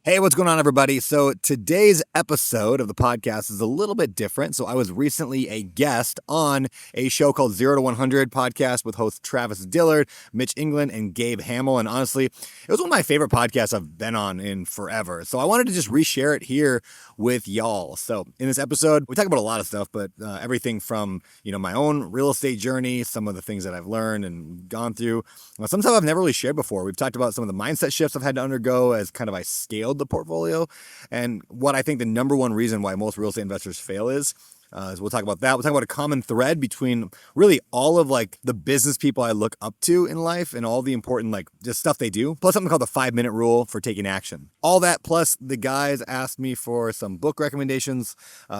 Hey, what's going on, everybody? So today's episode of the podcast is a little bit different. So I was recently a guest on a show called 0 to 100 podcast with hosts Travis Dillard, Mitch England, and Gabe Hamill. And honestly, it was one of my favorite podcasts I've been on in forever. So I wanted to just reshare it here with y'all. So in this episode, we talk about a lot of stuff, but everything from, my own real estate journey, some of the things that I've learned and gone through, some stuff I've never really shared before. We've talked about some of the mindset shifts I've had to undergo as kind of I scaled the portfolio, and what I think the number one reason why most real estate investors fail is we'll talk about that. We'll talk about a common thread between really all of the business people I look up to in life and all the important just stuff they do, plus something called the 5-minute rule for taking action. All that plus the guys asked me for some book recommendations,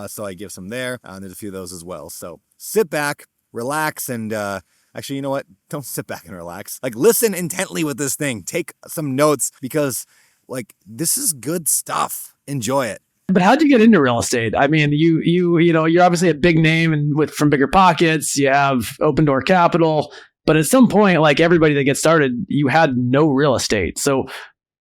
so I give some there, and there's a few of those as well. So sit back, relax, and actually, you know what? Don't sit back and relax. Listen intently with this thing. Take some notes because this is good stuff. Enjoy it. But how'd you get into real estate? I mean, you're obviously a big name and from bigger pockets, you have open door capital, but at some point, like everybody that gets started, you had no real estate. So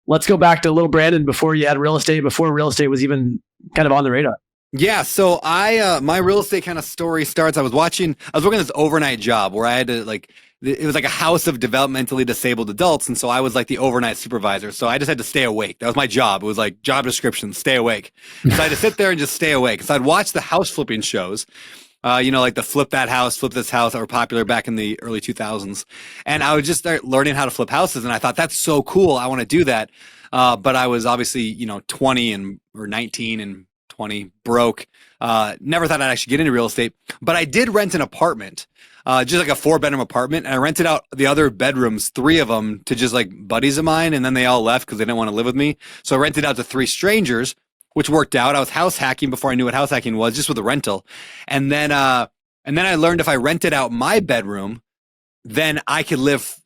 let's go back to little Brandon before you had real estate, before real estate was even kind of on the radar. Yeah, so my real estate kind of story starts. I was working this overnight job where I had to it was like a house of developmentally disabled adults, and so I was the overnight supervisor. So I just had to stay awake. That was my job. It was job description, stay awake. So I had to sit there and just stay awake. So I'd watch the house flipping shows. The flip that house, flip this house that were popular back in the early 2000s. And I would just start learning how to flip houses. And I thought, that's so cool. I want to do that. But I was obviously, 20 or 19 and 20, broke. Never thought I'd actually get into real estate, but I did rent an apartment, just a 4-bedroom apartment. And I rented out the other bedrooms, 3 of them, to just buddies of mine. And then they all left because they didn't want to live with me. So I rented out to 3 strangers, which worked out. I was house hacking before I knew what house hacking was, just with a rental. And then I learned if I rented out my bedroom, then I could live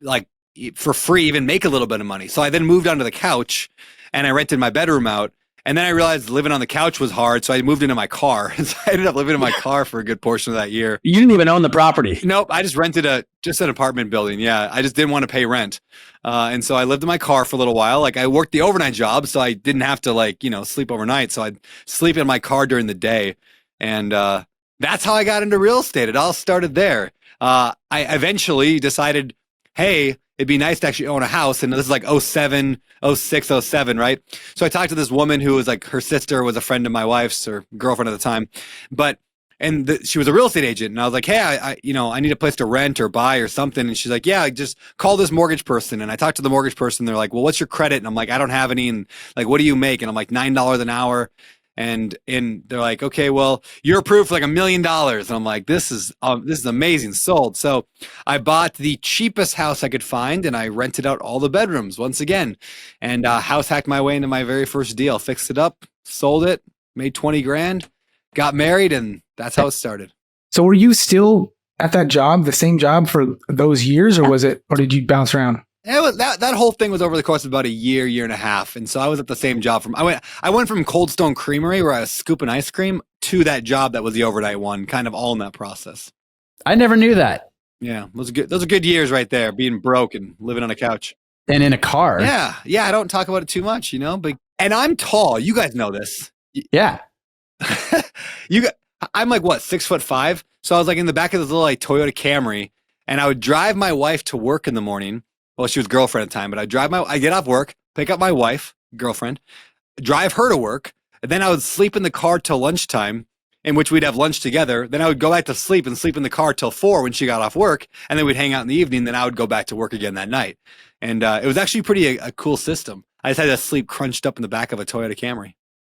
for free, even make a little bit of money. So I then moved onto the couch and I rented my bedroom out. And then I realized living on the couch was hard, so I moved into my car. And so I ended up living in my car for a good portion of that year. You didn't even own the property. Nope, I just rented an apartment building. Yeah, I just didn't want to pay rent. And so I lived in my car for a little while. I worked the overnight job, so I didn't have to sleep overnight. So I'd sleep in my car during the day. And that's how I got into real estate. It all started there. I eventually decided, hey, it'd be nice to actually own a house. And this is 07, 06, 07, right? So I talked to this woman who was her sister was a friend of my wife's or girlfriend at the time. She was a real estate agent. And I was like, hey, I need a place to rent or buy or something. And she's like, yeah, just call this mortgage person. And I talked to the mortgage person. They're like, well, what's your credit? And I'm like, I don't have any. And what do you make? And I'm like, $9 an hour. And they're like, okay, well, you're approved for $1 million. And I'm like, this is amazing. Sold. So I bought the cheapest house I could find and I rented out all the bedrooms once again, and house hacked my way into my very first deal, fixed it up, sold it, made 20 grand, got married, and that's how it started. So were you still at that job, the same job for those years, or did you bounce around? That whole thing was over the course of about a year and a half. And so I was at the same job I went from Cold Stone Creamery, where I was scooping ice cream, to that job that was the overnight one, kind of all in that process. I never knew that. Yeah, those are good years right there, being broke and living on a couch. And in a car. Yeah, I don't talk about it too much, but and I'm tall. You guys know this. Yeah. I'm 6'5". So I was in the back of this little Toyota Camry, and I would drive my wife to work in the morning. Well, she was girlfriend at the time, but I get off work, pick up my wife, girlfriend, drive her to work. And then I would sleep in the car till lunchtime, in which we'd have lunch together. Then I would go back to sleep and sleep in the car till 4 when she got off work. And then we'd hang out in the evening. Then I would go back to work again that night. And it was actually a cool system. I just had to sleep crunched up in the back of a Toyota Camry.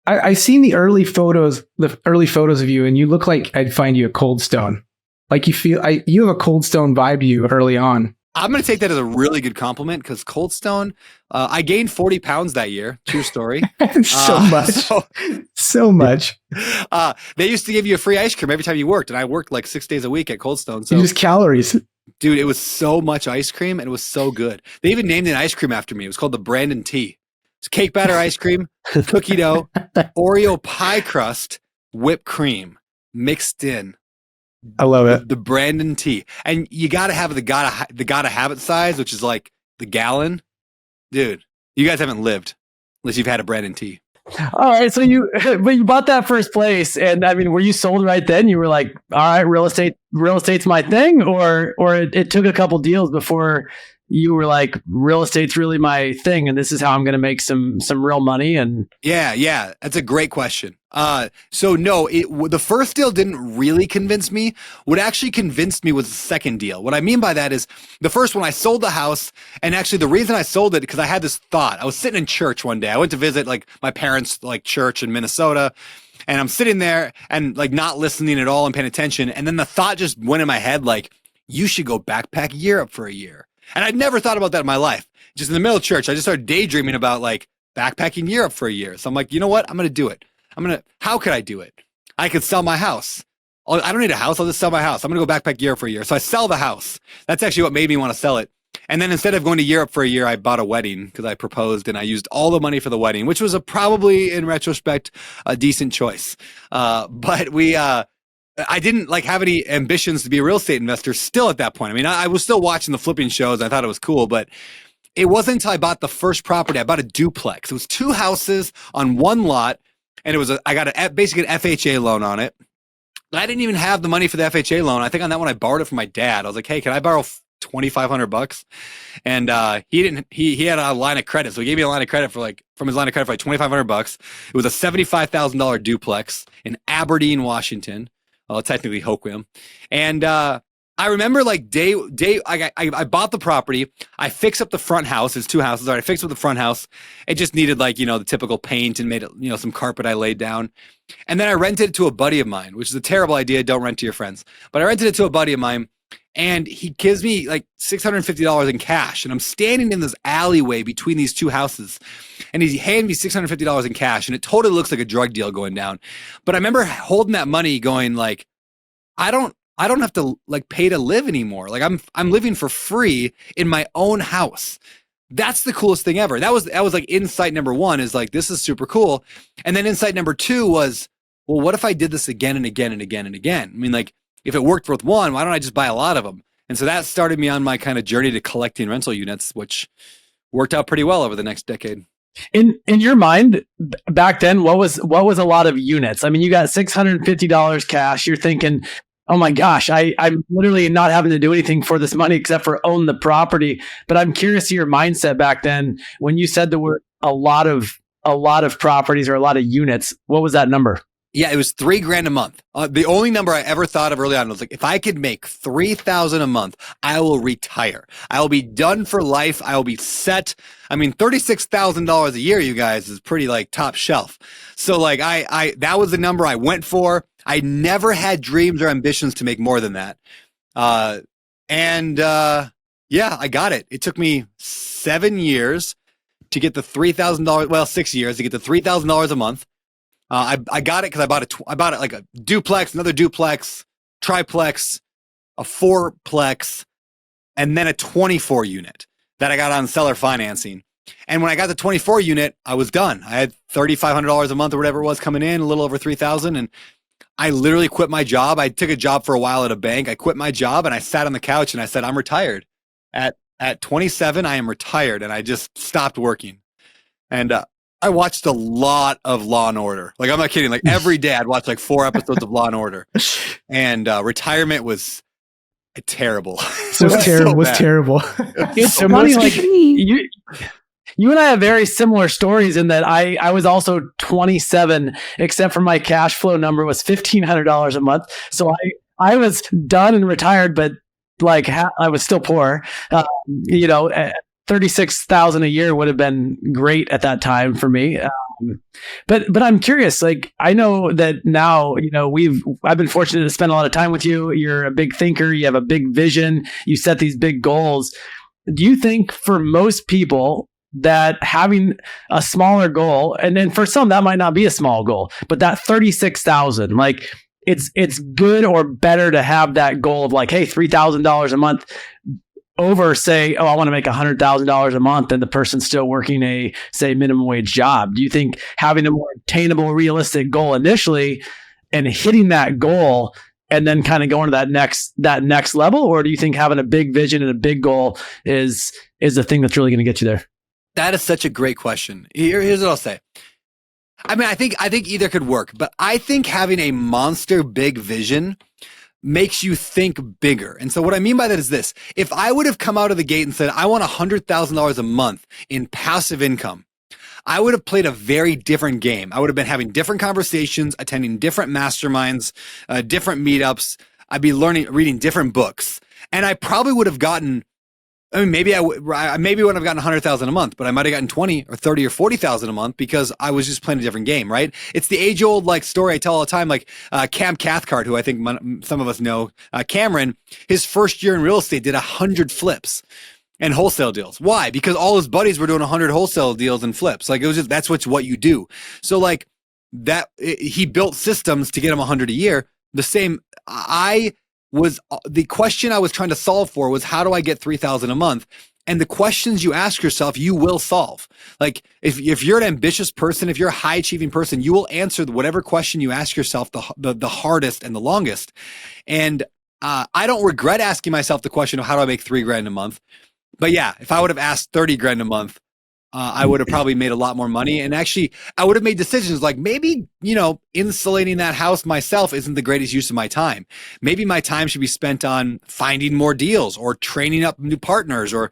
I seen the early photos of you, and you look like I'd find you at Cold Stone. You have a Cold Stone vibe to you early on. I'm going to take that as a really good compliment, because Cold Stone, I gained 40 pounds that year. True story. So much. They used to give you a free ice cream every time you worked. And I worked 6 days a week at Cold Stone. So just calories. Dude, it was so much ice cream and it was so good. They even named an ice cream after me. It was called the Brandon Tea. It's cake batter ice cream, cookie dough, Oreo pie crust, whipped cream mixed in. I love it. The Brandon Tea. And you got to have the gotta have it size, which is the gallon. Dude, you guys haven't lived. unless you've had a bread and tea. All right. So but you bought that first place, and I mean, were you sold right then? You were like, all right, real estate's my thing, or it took a couple deals before you were like, real estate's really my thing, and this is how I'm going to make some real money. And yeah, that's a great question. So no, the first deal didn't really convince me. What actually convinced me was the second deal. What I mean by that is the first one, I sold the house, and actually the reason I sold it because I had this thought. I was sitting in church one day. I went to visit like my parents' like church in Minnesota, and I'm sitting there and like not listening at all and paying attention. And then the thought just went in my head like, you should go backpack Europe for a year. And I'd never thought about that in my life. Just in the middle of church, I just started daydreaming about like backpacking Europe for a year. So I'm like, you know what? I'm going to do it. How could I do it? I could sell my house. I don't need a house. I'll just sell my house. I'm going to go backpack Europe for a year. So I sell the house. That's actually what made me want to sell it. And then instead of going to Europe for a year, I bought a wedding because I proposed and I used all the money for the wedding, which was probably in retrospect, a decent choice. But I didn't like have any ambitions to be a real estate investor still at that point. I mean, I was still watching the flipping shows. I thought it was cool, but it wasn't until I bought the first property. I bought a duplex. It was 2 houses on 1 lot. And I got basically an FHA loan on it. I didn't even have the money for the FHA loan. I think on that one, I borrowed it from my dad. I was like, hey, can I borrow $2,500? And he had a line of credit. So he gave me a line of credit from his line of credit for like $2,500. It was a $75,000 duplex in Aberdeen, Washington. Well, technically Hoquiam. And I remember like I bought the property. I fixed up the front house. There's 2 houses. All right, I fixed up the front house. It just needed like, the typical paint and made it, some carpet I laid down. And then I rented it to a buddy of mine, which is a terrible idea. Don't rent to your friends. But I rented it to a buddy of mine, and he gives me like $650 in cash. And I'm standing in this alleyway between these 2 houses, and he handed me $650 in cash, and it totally looks like a drug deal going down. But I remember holding that money going like, I don't have to like pay to live anymore. Like I'm living for free in my own house. That's the coolest thing ever. That was like insight number 1 is like, this is super cool. And then insight number 2 was, well, what if I did this again and again and again and again? I mean, like if it worked with 1, why don't I just buy a lot of them? And so that started me on my kind of journey to collecting rental units, which worked out pretty well over the next decade. In your mind back then, what was a lot of units? I mean, you got $650 cash. You're thinking, oh my gosh, I'm literally not having to do anything for this money except for own the property. But I'm curious to your mindset back then when you said there were a lot of properties or a lot of units. What was that number? Yeah, it was $3,000 a month. The only number I ever thought of early on was like, if I could make $3,000 a month, I will retire. I will be done for life. I will be set. I mean, $36,000 a year, you guys, is pretty like top shelf. So like that was the number I went for. I never had dreams or ambitions to make more than that. Yeah, I got it. It took me 7 years to get the $3,000. Well, 6 years to get the $3,000 a month. I got it because I bought it like a duplex, another duplex, triplex, a 4plex, and then a 24 unit that I got on seller financing. And when I got the 24 unit, I was done. I had $3,500 a month or whatever it was coming in, a little over 3,000, and I literally quit my job. I took a job for a while at a bank. I quit my job and I sat on the couch and I said, I'm retired. At 27, I am retired, and I just stopped working. And I watched a lot of Law and Order. Like, I'm not kidding. Like every day I'd watch like 4 episodes of Law and Order. And retirement was terrible. Was terrible. It's so funny. Like you and I have very similar stories in that I was also 27, except for my cash flow number was $1,500 a month. So I was done and retired, but like I was still poor. 36,000 a year would have been great at that time for me. But I'm curious, like, I know that now, I've been fortunate to spend a lot of time with you. You're a big thinker. You have a big vision. You set these big goals. Do you think for most people that having a smaller goal, and then for some that might not be a small goal, but that 36,000, like it's good or better to have that goal of like, hey, $3,000 a month over say, oh, I want to make $100,000 a month and the person's still working a, say, minimum wage job? Do you think having a more attainable, realistic goal initially and hitting that goal and then kind of going to that next level? Or do you think having a big vision and a big goal is the thing that's really going to get you there? That is such a great question. Here's what I'll say. I mean, I think either could work, but I think having a monster big vision makes you think bigger. And so what I mean by that is this. If I would have come out of the gate and said, I want $100,000 a month in passive income, I would have played a very different game. I would have been having different conversations, attending different masterminds, different meetups. I'd be reading different books. And I probably would have gotten, I mean, maybe I wouldn't have gotten 100,000 a month, but I might have gotten 20 or 30 or 40,000 a month because I was just playing a different game, right? It's the age old like story I tell all the time. Like Cam Cathcart, who I think some of us know, Cameron, his first year in real estate did 100 flips and wholesale deals. Why? Because all his buddies were doing 100 wholesale deals and flips. Like it was just, that's what you do. So like he built systems to get him 100 a year. The same, the question I was trying to solve for was, how do I get 3,000 a month? And the questions you ask yourself, you will solve. Like if you're an ambitious person, if you're a high achieving person, you will answer whatever question you ask yourself the hardest and the longest. And I don't regret asking myself the question of how do I make $3,000 a month? But yeah, if I would have asked 30 grand a month, I would have probably made a lot more money. And actually, I would have made decisions like maybe, insulating that house myself isn't the greatest use of my time. Maybe my time should be spent on finding more deals or training up new partners or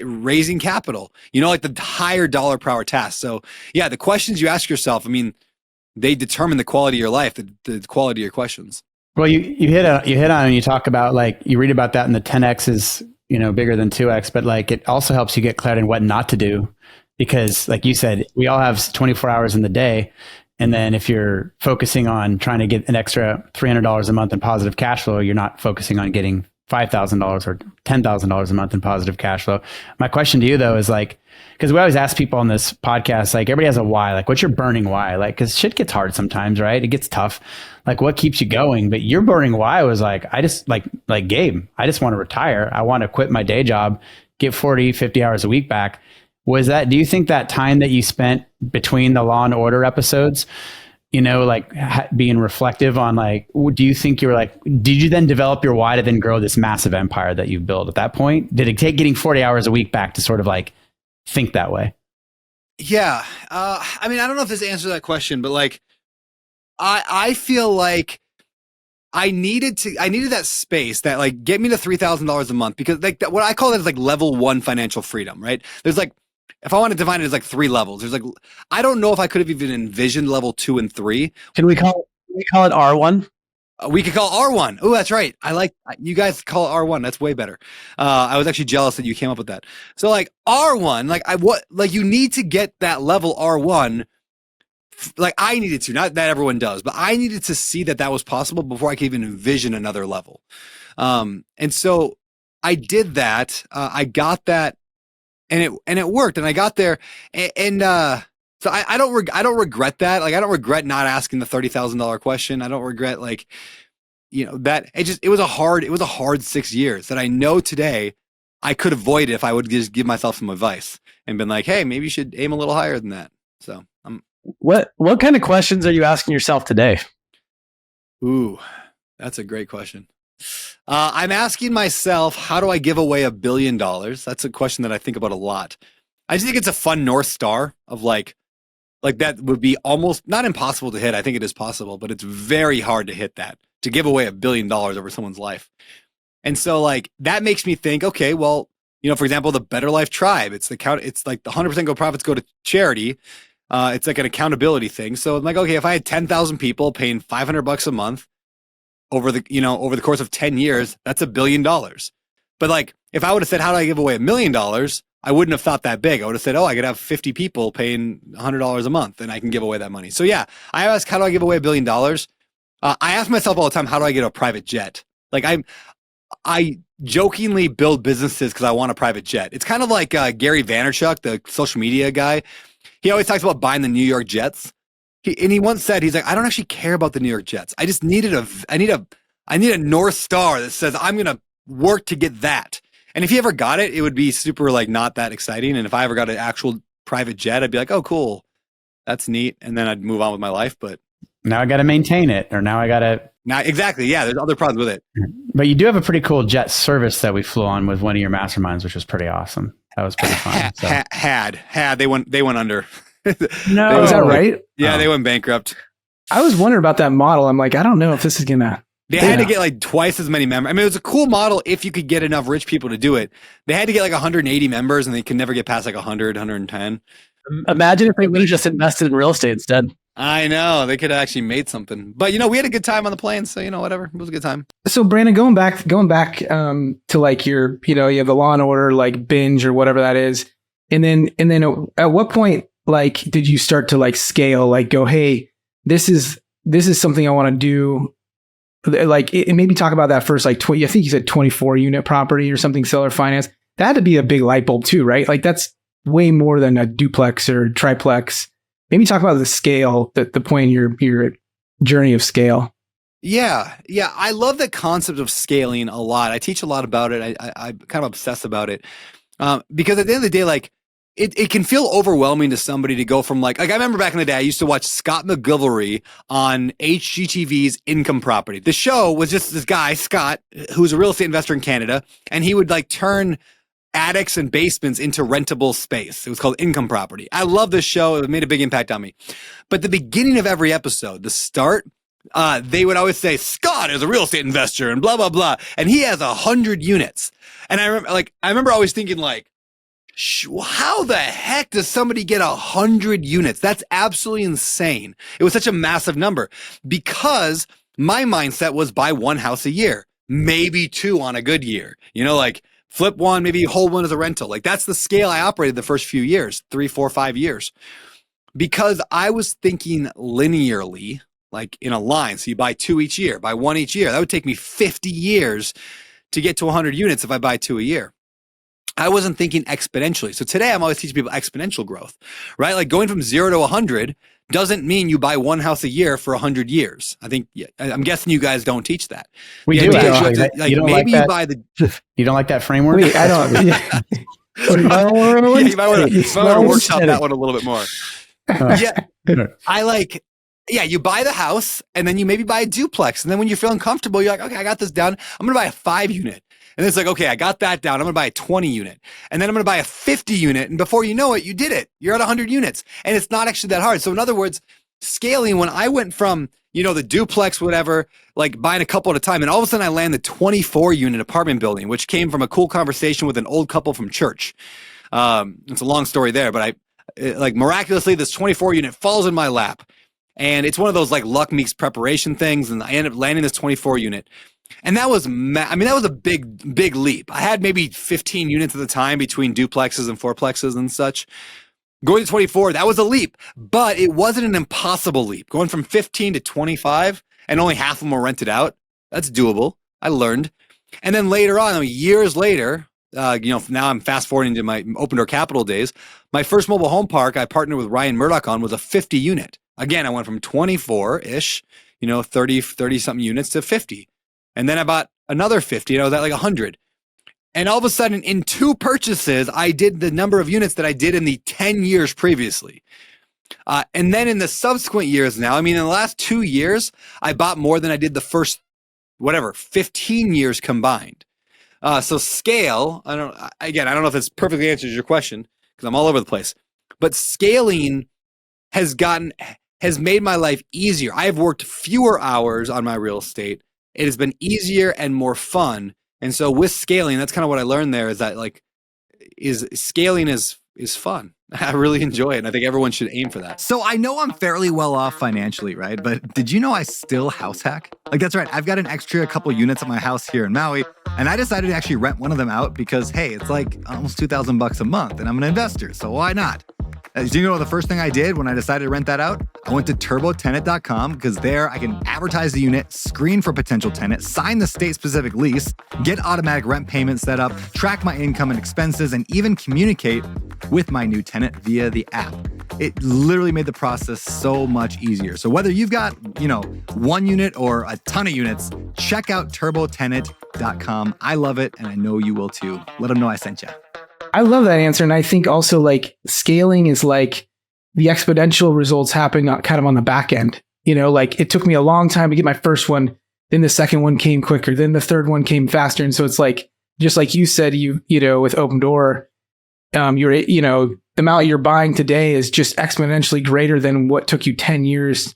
raising capital, like the higher dollar per hour tasks. So yeah, the questions you ask yourself, I mean, they determine the quality of your life, the quality of your questions. Well, you hit on and you talk about like, you read about that in the 10X is, bigger than 2X, but like it also helps you get clarity on what not to do. Because like you said, we all have 24 hours in the day. And then if you're focusing on trying to get an extra $300 a month in positive cash flow, you're not focusing on getting $5,000 or $10,000 a month in positive cash flow. My question to you though is like, because we always ask people on this podcast, like everybody has a why, like what's your burning why? Like, cause shit gets hard sometimes, right? It gets tough. Like what keeps you going? But your burning why was like, I just like Gabe, I just want to retire. I want to quit my day job, get 40, 50 hours a week back. Do you think that time that you spent between the Law and Order episodes, being reflective on like, do you think you were like, did you then develop your why to then grow this massive empire that you've built at that point? Did it take getting 40 hours a week back to sort of like think that way? Yeah. I mean, I don't know if this answers that question, but like, I feel like I needed that space that like get me to $3,000 a month, because like what I call it is like level 1 financial freedom, right? There's like, if I want to define it as like 3 levels, there's like, I don't know if I could have even envisioned level 2 and 3. Can we call it R1? We could call R1. Oh, that's right. I like, you guys call it R1. That's way better. I was actually jealous that you came up with that. So like R1, like you need to get that level R1. Like I needed to, not that everyone does, but I needed to see that was possible before I could even envision another level. And so I did that. I got that, and it worked, and I got there, and so I don't regret that. Like I don't regret not asking the $30,000 question. I don't regret that it was a hard 6 years that I know today I could avoid if I would just give myself some advice and been like, hey, maybe you should aim a little higher than that. So what kind of questions are you asking yourself today? Ooh, that's a great question. I'm asking myself, how do I give away $1 billion? That's a question that I think about a lot. I just think it's a fun North Star of like that would be almost not impossible to hit. I think it is possible, but it's very hard to hit that, to give away $1 billion over someone's life. And so like, that makes me think, okay, well, for example, the Better Life Tribe, it's like the 100% profits go to charity. It's like an accountability thing. So I'm like, okay, if I had 10,000 people paying $500 a month over the course of 10 years, that's $1 billion. But like, if I would have said, how do I give away $1 million? I wouldn't have thought that big. I would have said, oh, I could have 50 people paying $100 a month and I can give away that money. So yeah, I ask, how do I give away $1 billion? I ask myself all the time, how do I get a private jet? Like I jokingly build businesses because I want a private jet. It's kind of like Gary Vaynerchuk, the social media guy. He always talks about buying the New York Jets. He once said, he's like, I don't actually care about the New York Jets. I just needed I need a North Star that says I'm going to work to get that. And if he ever got it, it would be super like not that exciting. And if I ever got an actual private jet, I'd be like, oh, cool. That's neat. And then I'd move on with my life. But now I got to maintain it, or now I got to. Now, exactly. Yeah. There's other problems with it. But you do have a pretty cool jet service that we flew on with one of your masterminds, which was pretty awesome. That was pretty fun. So. Had they went under. No, is that right? Yeah, they went bankrupt. I was wondering about that model. I'm like, I don't know if this is gonna. They had to get like twice as many members. I mean, it was a cool model if you could get enough rich people to do it. They had to get like 180 members, and they could never get past like 100, 110. Imagine if they would have just invested in real estate instead. I know, they could have actually made something. But we had a good time on the plane, so whatever. It was a good time. So Brandon, going back to like your, you have the Law and Order like binge or whatever that is, and then at what point like did you start to like scale, like go, hey, this is something I want to do. Like, and maybe talk about that first, like, I think you said 24 unit property or something, seller finance. That had to be a big light bulb too, right? Like that's way more than a duplex or triplex. Maybe talk about the scale, the point in your journey of scale. Yeah. I love the concept of scaling a lot. I teach a lot about it. I kind of obsess about it because at the end of the day, like, it can feel overwhelming to somebody to go from like I remember back in the day, I used to watch Scott McGilvory on HGTV's Income Property. The show was just this guy, Scott, who's a real estate investor in Canada, and he would like turn attics and basements into rentable space. It was called Income Property. I love this show. It made a big impact on me. But the beginning of every episode, the start, they would always say, Scott is a real estate investor and blah, blah, blah. And he has 100 units. And I remember always thinking like, how the heck does somebody get 100 units? That's absolutely insane. It was such a massive number because my mindset was buy one house a year, maybe two on a good year, like flip one, maybe hold one as a rental. Like that's the scale I operated the first few years, 3, 4, 5 years, because I was thinking linearly, like in a line. So you buy two each year, buy one each year. That would take me 50 years to get to 100 units if I buy two a year. I wasn't thinking exponentially. So today I'm always teaching people exponential growth, right? Like going from 0 to 100 doesn't mean you buy one house a year for 100 years. I'm guessing you guys don't teach that. We do actually. You don't like that framework? Wait, I don't. Yeah. You might want to workshop that one a little bit more. You buy the house and then you maybe buy a duplex. And then when you're feeling comfortable, you're like, okay, I got this down. I'm going to buy a 5 unit. And it's like, okay, I got that down. I'm going to buy a 20 unit. And then I'm going to buy a 50 unit. And before you know it, you did it. You're at 100 units. And it's not actually that hard. So in other words, scaling, when I went from, the duplex, whatever, like buying a couple at a time, and all of a sudden I land the 24 unit apartment building, which came from a cool conversation with an old couple from church. It's a long story there, but miraculously, this 24 unit falls in my lap. And it's one of those like luck meets preparation things. And I ended up landing this 24 unit. And that was, that was a big, big leap. I had maybe 15 units at the time between duplexes and fourplexes and such. Going to 24, that was a leap, but it wasn't an impossible leap. Going from 15 to 25 and only half of them were rented out, that's doable. I learned. And then later on, years later, now I'm fast forwarding to my Open Door Capital days. My first mobile home park I partnered with Ryan Murdoch on was a 50 unit. Again, I went from 24-ish, 30 something units to 50. And then I bought another 50 and I was at like 100. And all of a sudden in 2 purchases, I did the number of units that I did in the 10 years previously. And then in the subsequent years now, in the last 2 years, I bought more than I did the first, 15 years combined. So scale, I don't know if this perfectly answers your question because I'm all over the place, but scaling has made my life easier. I've worked fewer hours on my real estate. It has been easier and more fun. And so with scaling, that's kind of what I learned there is that scaling is fun. I really enjoy it. And I think everyone should aim for that. So I know I'm fairly well off financially, right? But did you know I still house hack? Like, that's right. I've got an extra couple units at my house here in Maui. And I decided to actually rent one of them out because, hey, it's like almost $2,000 a month and I'm an investor. So why not? Do you know the first thing I did when I decided to rent that out? I went to turbotenant.com because there I can advertise the unit, screen for potential tenants, sign the state-specific lease, get automatic rent payments set up, track my income and expenses, and even communicate with my new tenant via the app. It literally made the process so much easier. So whether you've got, 1 unit or a ton of units, check out turbotenant.com. I love it, and I know you will too. Let them know I sent you. I love that answer. And I think also like scaling is like the exponential results happen kind of on the back end. Like it took me a long time to get my first one. Then the second one came quicker. Then the third one came faster. And so it's like, just like you said, with Open Door, the amount you're buying today is just exponentially greater than what took you 10 years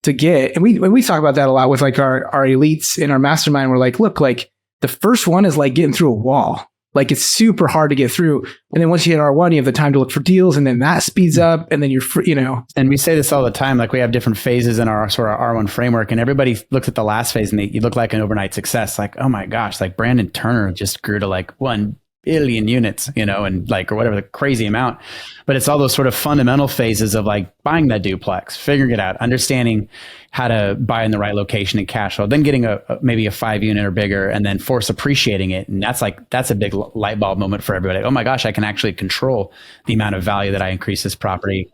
to get. And we talk about that a lot with like our elites in our mastermind. We're like, look, like the first one is like getting through a wall. Like it's super hard to get through. And then once you hit R1, you have the time to look for deals, and then that speeds up, and then you're free, And we say this all the time. Like we have different phases in our sort of R1 framework, and everybody looks at the last phase and you look like an overnight success. Like, oh my gosh, like Brandon Turner just grew to like 1 billion units, and like, or whatever the crazy amount. But it's all those sort of fundamental phases of like buying that duplex, figuring it out, understanding how to buy in the right location and cash flow, then getting maybe a 5 unit or bigger, and then force appreciating it. And that's a big light bulb moment for everybody. Oh my gosh, I can actually control the amount of value that I increase this property.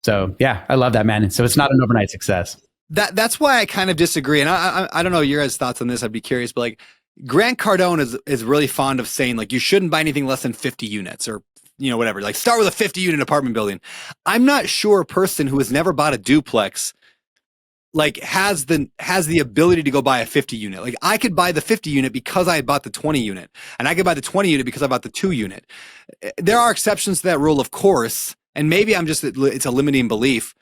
So yeah, I love that, man. So it's not an overnight success. That's why I kind of disagree. And I don't know your guys' thoughts on this. I'd be curious, but like Grant Cardone is really fond of saying like you shouldn't buy anything less than 50 units or whatever. Like start with a 50 unit apartment building. I'm not sure a person who has never bought a duplex like has the ability to go buy a 50 unit. Like I could buy the 50 unit because I bought the 20 unit, and I could buy the 20 unit because I bought the 2 unit. There are exceptions to that rule, of course, and maybe it's a limiting belief.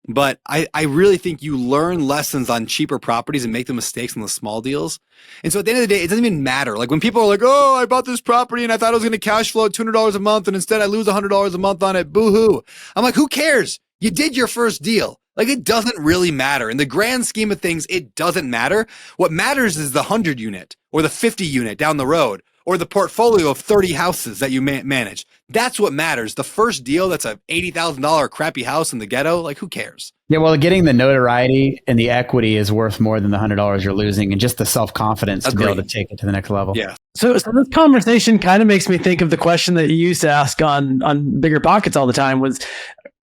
But I really think you learn lessons on cheaper properties and make the mistakes on the small deals. And so at the end of the day, it doesn't even matter. Like when people are like, oh, I bought this property and I thought it was going to cash flow $200 a month, and instead I lose $100 a month on it. Boo-hoo. I'm like, who cares? You did your first deal. Like it doesn't really matter. In the grand scheme of things, it doesn't matter. What matters is the 100 unit or the 50 unit down the road, or the portfolio of 30 houses that you manage. That's what matters. The first deal that's a $80,000 crappy house in the ghetto, like who cares? Yeah, well, getting the notoriety and the equity is worth more than the $100 you're losing, and just the self-confidence to be able to take it to the next level. Yeah. So this conversation kind of makes me think of the question that you used to ask on Bigger Pockets all the time was,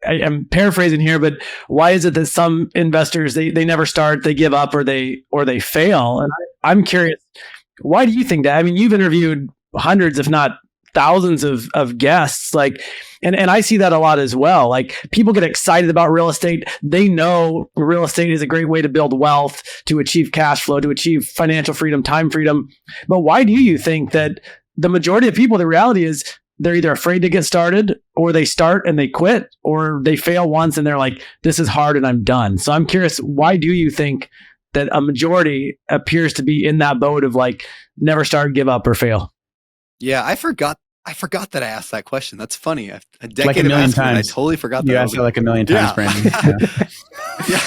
I'm paraphrasing here, but why is it that some investors, they never start, they give up, or they fail? And I'm curious, why do you think that? I mean, you've interviewed hundreds, if not thousands of guests, like, and I see that a lot as well. Like people get excited about real estate. They know real estate is a great way to build wealth, to achieve cash flow, to achieve financial freedom, time freedom. But why do you think that the majority of people, the reality is they're either afraid to get started, or they start and they quit, or they fail once and they're like, this is hard and I'm done. So I'm curious, why do you think that a majority appears to be in that boat of like never start, give up, or fail? Yeah, I forgot that I asked that question. That's funny. A decade like a million of times. I totally forgot that. You asked it like a million times, Yeah. Brandon. Yeah,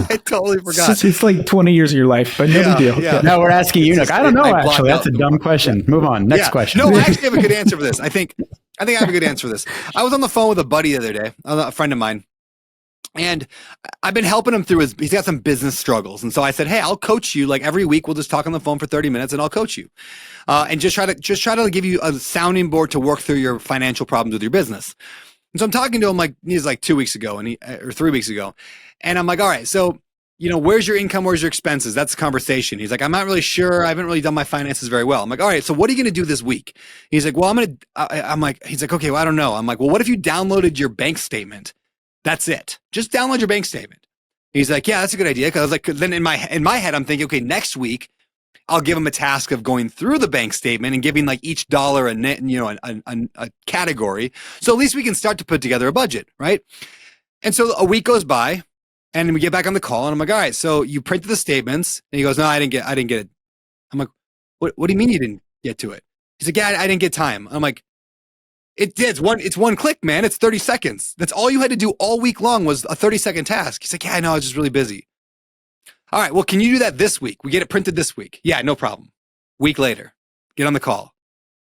I totally forgot. It's like 20 years of your life, but no big deal. Yeah. No, we're asking you, Nick. I don't know, I blocked actually. out. That's a dumb question. Move on. Next question. No, I actually have a good answer for this. I think I have a good answer for this. I was on the phone with a buddy the other day, a friend of mine, and I've been helping him through he's got some business struggles. And so I said, hey, I'll coach you. Like every week, we'll just talk on the phone for 30 minutes and I'll coach you. And just try to give you a sounding board to work through your financial problems with your business. And so I'm talking to him he's like 2 weeks ago or 3 weeks ago. And I'm like, all right, so, where's your income? Where's your expenses? That's the conversation. He's like, I'm not really sure. I haven't really done my finances very well. I'm like, all right, so what are you going to do this week? He's like, well, he's like, okay, well, I don't know. I'm like, well, what if you downloaded your bank statement? That's it. Just download your bank statement. He's like, yeah, that's a good idea. Cause I was like, then in my head, I'm thinking, okay, next week I'll give him a task of going through the bank statement and giving like each dollar a category. So at least we can start to put together a budget. Right. And so a week goes by and we get back on the call and I'm like, all right, so you printed the statements. And he goes, no, I didn't get it. I'm like, what do you mean you didn't get to it? He's like, yeah, I didn't get time. I'm like, it's one click, man. It's 30 seconds. That's all you had to do all week long was a 30-second task. He's like, yeah, I know. I was just really busy. All right. Well, can you do that this week? We get it printed this week. Yeah, no problem. Week later, get on the call.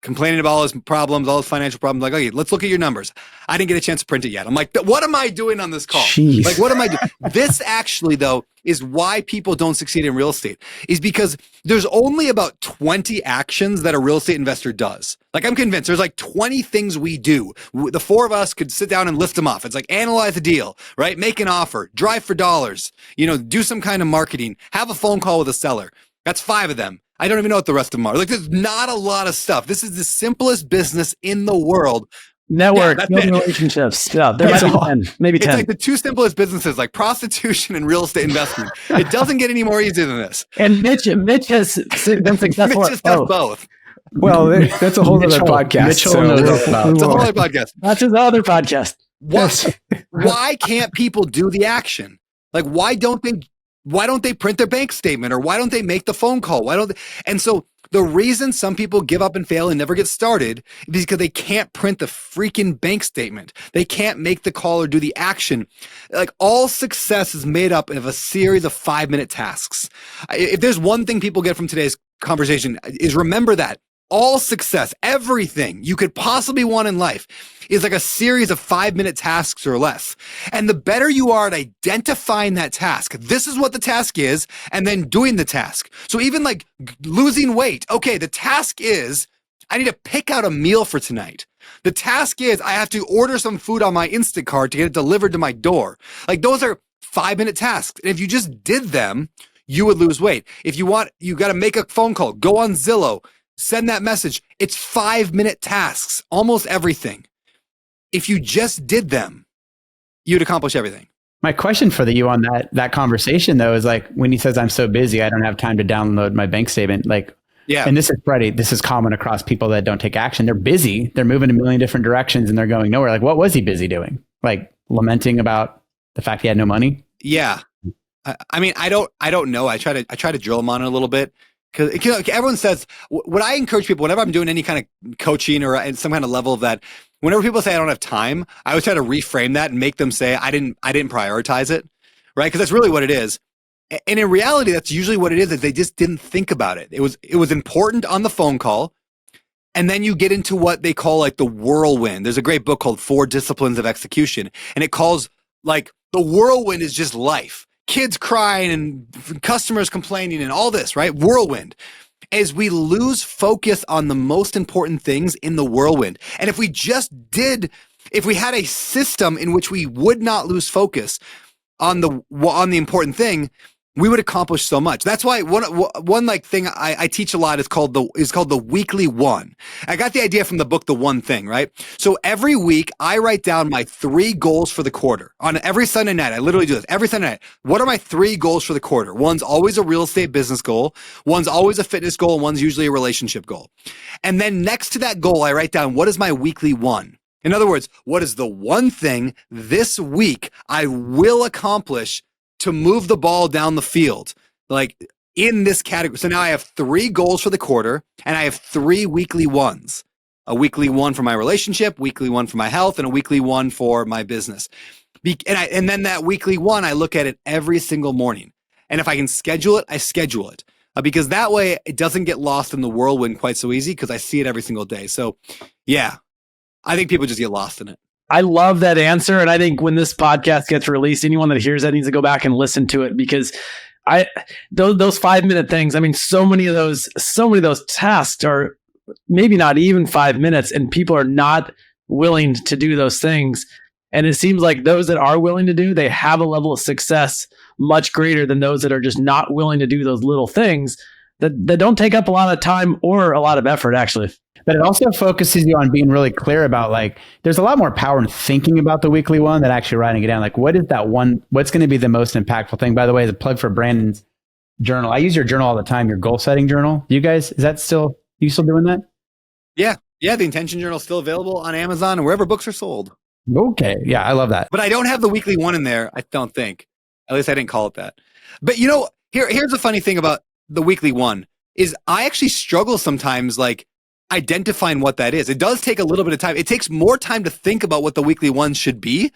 Complaining about all his problems, all his financial problems. Like, okay, let's look at your numbers. I didn't get a chance to print it yet. I'm like, what am I doing on this call? Jeez. Like, what am I doing? This actually, though, is why people don't succeed in real estate, is because there's only about 20 actions that a real estate investor does. Like, I'm convinced there's like 20 things we do. The four of us could sit down and list them off. It's like analyze a deal, right? Make an offer, drive for dollars, do some kind of marketing, have a phone call with a seller. That's 5 of them. I don't even know what the rest of them are. Like, there's not a lot of stuff. This is the simplest business in the world. Network, Yeah, building relationships. Yeah, there might be 10, maybe 10. It's like the 2 simplest businesses, like prostitution and real estate investment. It doesn't get any more easy than this. And Mitch has been successful Mitch at has got both. both. Well, that's a whole other podcast. Mitchell so knows we'll- all about it. It's a whole we'll- other podcast. That's his other podcast. Why can't people do the action? Like, why don't they print their bank statement, or why don't they make the phone call? Why don't they? And so the reason some people give up and fail and never get started is because they can't print the freaking bank statement. They can't make the call or do the action. Like, all success is made up of a series of 5-minute tasks. If there's one thing people get from today's conversation, is remember that all success, everything you could possibly want in life, is like a series of 5-minute tasks or less. And the better you are at identifying that task, this is what the task is, and then doing the task. So even like losing weight, okay, the task is I need to pick out a meal for tonight. The task is I have to order some food on my Instacart to get it delivered to my door. Like, those are 5-minute tasks. And if you just did them, you would lose weight. If you want, you got to make a phone call, go on Zillow, send that message. It's 5-minute tasks, almost everything. If you just did them, you'd accomplish everything. My question for you on that conversation though is like, when he says I'm so busy, I don't have time to download my bank statement. Like, Yeah. and this is Freddie, this is common across people that don't take action. They're busy, they're moving a million different directions and they're going nowhere. Like, what was he busy doing? Like lamenting about the fact he had no money? Yeah. I mean, I don't know. I try to drill them on it a little bit. Because everyone says, what I encourage people, whenever I'm doing any kind of coaching or at some kind of level of that, whenever people say I don't have time, I always try to reframe that and make them say I didn't prioritize it, right? Because that's really what it is. And in reality, that's usually what it is they just didn't think about it. It was important on the phone call. And then you get into what they call like the whirlwind. There's a great book called 4 Disciplines of Execution. And it calls like the whirlwind is just life. Kids crying and customers complaining and all this, right? Whirlwind. As we lose focus on the most important things in the whirlwind. And if we had a system in which we would not lose focus on the important thing, we would accomplish so much. That's why one like thing I teach a lot is called the weekly one. I got the idea from the book, The One Thing, right? So every week I write down my 3 goals for the quarter. On every Sunday night, I literally do this every Sunday night. What are my 3 goals for the quarter? One's always a real estate business goal. One's always a fitness goal. And one's usually a relationship goal. And then next to that goal, I write down, what is my weekly one? In other words, what is the one thing this week I will accomplish to move the ball down the field, like in this category? So now I have 3 goals for the quarter and I have 3 weekly ones, a weekly one for my relationship, weekly one for my health, and a weekly one for my business. And then that weekly one, I look at it every single morning. And if I can schedule it, I schedule it because that way it doesn't get lost in the whirlwind quite so easy because I see it every single day. So yeah, I think people just get lost in it. I love that answer. And I think when this podcast gets released, anyone that hears that needs to go back and listen to it because those 5-minute things, I mean, so many of those tasks are maybe not even 5 minutes and people are not willing to do those things. And it seems like those that are willing to do, they have a level of success much greater than those that are just not willing to do those little things that don't take up a lot of time or a lot of effort, actually. But it also focuses you on being really clear about like, there's a lot more power in thinking about the weekly one than actually writing it down. Like, what is that one? What's going to be the most impactful thing? By the way, the plug for Brandon's journal. I use your journal all the time, your goal setting journal. You guys, you still doing that? Yeah. Yeah. The Intention Journal is still available on Amazon and wherever books are sold. Okay. Yeah. I love that. But I don't have the weekly one in there. I don't think. At least I didn't call it that. But here's the funny thing about the weekly one is I actually struggle sometimes like identifying what that is. It does take a little bit of time. It takes more time to think about what the weekly one should be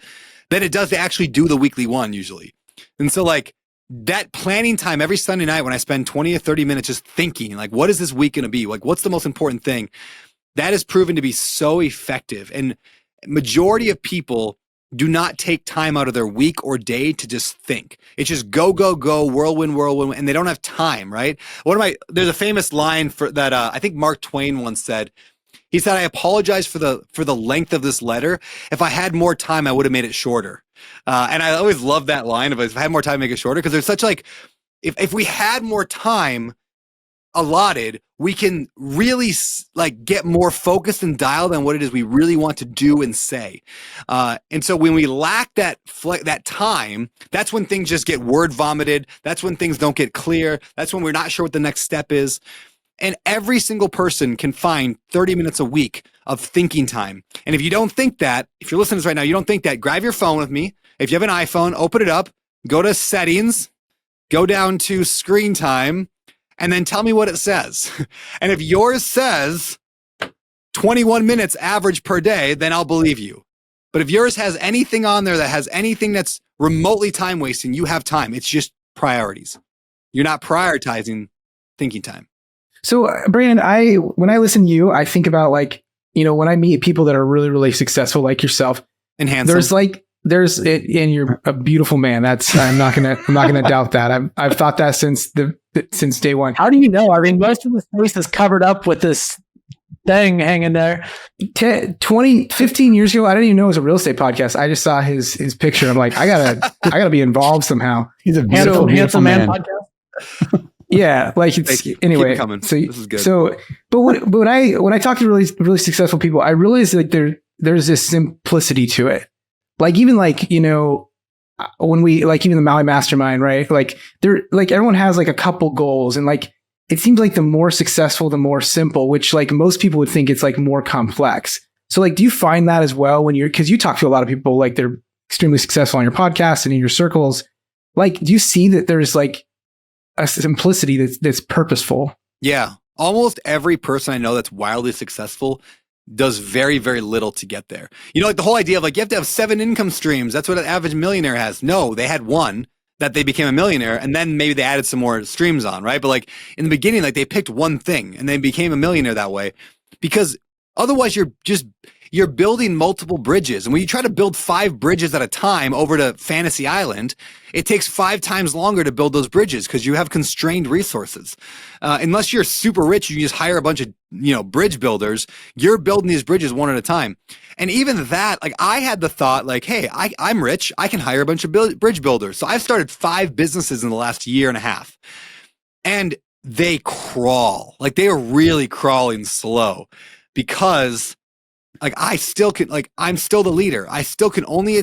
than it does to actually do the weekly one usually. And so like that planning time every Sunday night when I spend 20 or 30 minutes just thinking like, what is this week going to be? Like, what's the most important thing? That has proven to be so effective. And majority of people do not take time out of their week or day to just think. It's just go, go, go, whirlwind, whirlwind, and they don't have time, right? There's a famous line for that. I think Mark Twain once said. He said, "I apologize for the length of this letter. If I had more time, I would have made it shorter." And I always love that line of if I had more time, make it shorter, because there's such like, if we had more time allotted, we can really like get more focused and dialed on what it is we really want to do and say. And so when we lack that time, that's when things just get word vomited. That's when things don't get clear. That's when we're not sure what the next step is. And every single person can find 30 minutes a week of thinking time. And if you don't think that, if you're listening to this right now, you don't think that, grab your phone with me. If you have an iPhone, open it up, go to settings, go down to screen time, and then tell me what it says. And if yours says 21 minutes average per day, then I'll believe you. But if yours has anything on there that has anything that's remotely time wasting, you have time. It's just priorities. You're not prioritizing thinking time. So, Brandon, when I listen to you, I think about like, when I meet people that are really, really successful, like yourself, and handsome. And you're a beautiful man. I'm not gonna doubt that. I've thought that since day one. How do you know? I mean, most of the space is covered up with this thing hanging there. 15 years ago, I didn't even know it was a real estate podcast. I just saw his picture. I'm like, I gotta be involved somehow. He's a beautiful, handsome man podcast. Yeah, like anyway. Keep coming. So this is good. But when I talk to really, really successful people, I realize like there's this simplicity to it. Like even like, when we like even the Maui Mastermind, right? Like everyone has like a couple goals, and like it seems like the more successful, the more simple, which like most people would think it's like more complex. So like, do you find that as well because you talk to a lot of people, like they're extremely successful on your podcast and in your circles. Like, do you see that there's like a simplicity that's purposeful? Yeah. Almost every person I know that's wildly successful does very, very little to get there. Like the whole idea of like, you have to have 7 income streams. That's what an average millionaire has. No, they had one that they became a millionaire, and then maybe they added some more streams on, right? But like in the beginning, like they picked one thing and they became a millionaire that way, because otherwise you're building multiple bridges. And when you try to build 5 bridges at a time over to Fantasy Island, it takes 5 times longer to build those bridges because you have constrained resources. Unless you're super rich, you just hire a bunch of, bridge builders. You're building these bridges one at a time. And even that, like I had the thought like, hey, I'm rich. I can hire a bunch of bridge builders. So I've started 5 businesses in the last year and a half. And they crawl. Like they are really crawling slow, because like I still can, like I'm still the leader. I still can only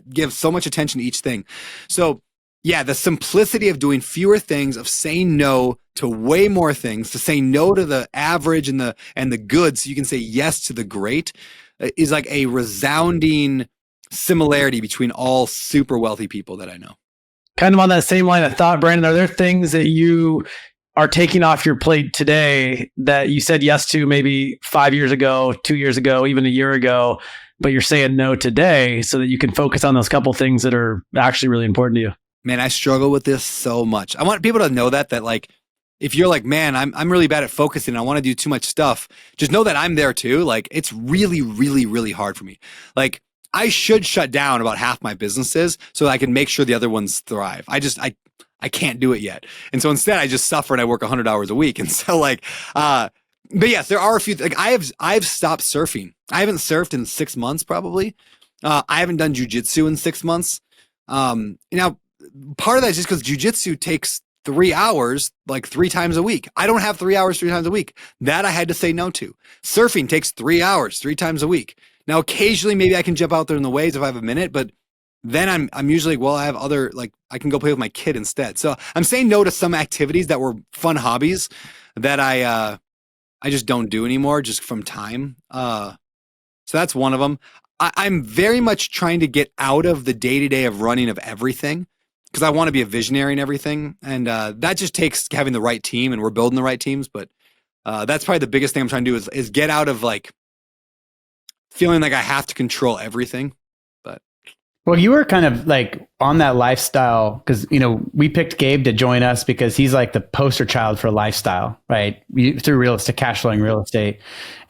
give so much attention to each thing. So yeah, the simplicity of doing fewer things, of saying no to way more things, to say no to the average and the good, so you can say yes to the great, is like a resounding similarity between all super wealthy people that I know. Kind of on that same line of thought, Brandon, are there things that you are taking off your plate today that you said yes to maybe 5 years ago, 2 years ago, even a year ago, but you're saying no today so that you can focus on those couple things that are actually really important to you? Man, I struggle with this so much. I want people to know that like, if you're like, man, I'm really bad at focusing, I want to do too much stuff, just know that I'm there too. Like it's really, really, really hard for me. Like I should shut down about half my businesses so that I can make sure the other ones thrive. I can't do it yet. And so instead I just suffer and I work 100 hours a week. And so like, but yes, there are a few, like I've stopped surfing. I haven't surfed in 6 months, probably. I haven't done jujitsu in 6 months. Now part of that is just because jujitsu takes 3 hours, like 3 times a week. I don't have 3 hours 3 times a week. That I had to say no to. Surfing takes 3 hours 3 times a week. Now, occasionally, maybe I can jump out there in the waves if I have a minute, but then I'm usually, I have other, like I can go play with my kid instead. So I'm saying no to some activities that were fun hobbies that I just don't do anymore just from time. So that's one of them. I'm very much trying to get out of the day-to-day of running of everything, because I want to be a visionary in everything. And that just takes having the right team, and we're building the right teams. But that's probably the biggest thing I'm trying to do is get out of like feeling like I have to control everything. But well, you were kind of like on that lifestyle because, we picked Gabe to join us because he's like the poster child for lifestyle, right? Through real estate, cash flowing real estate.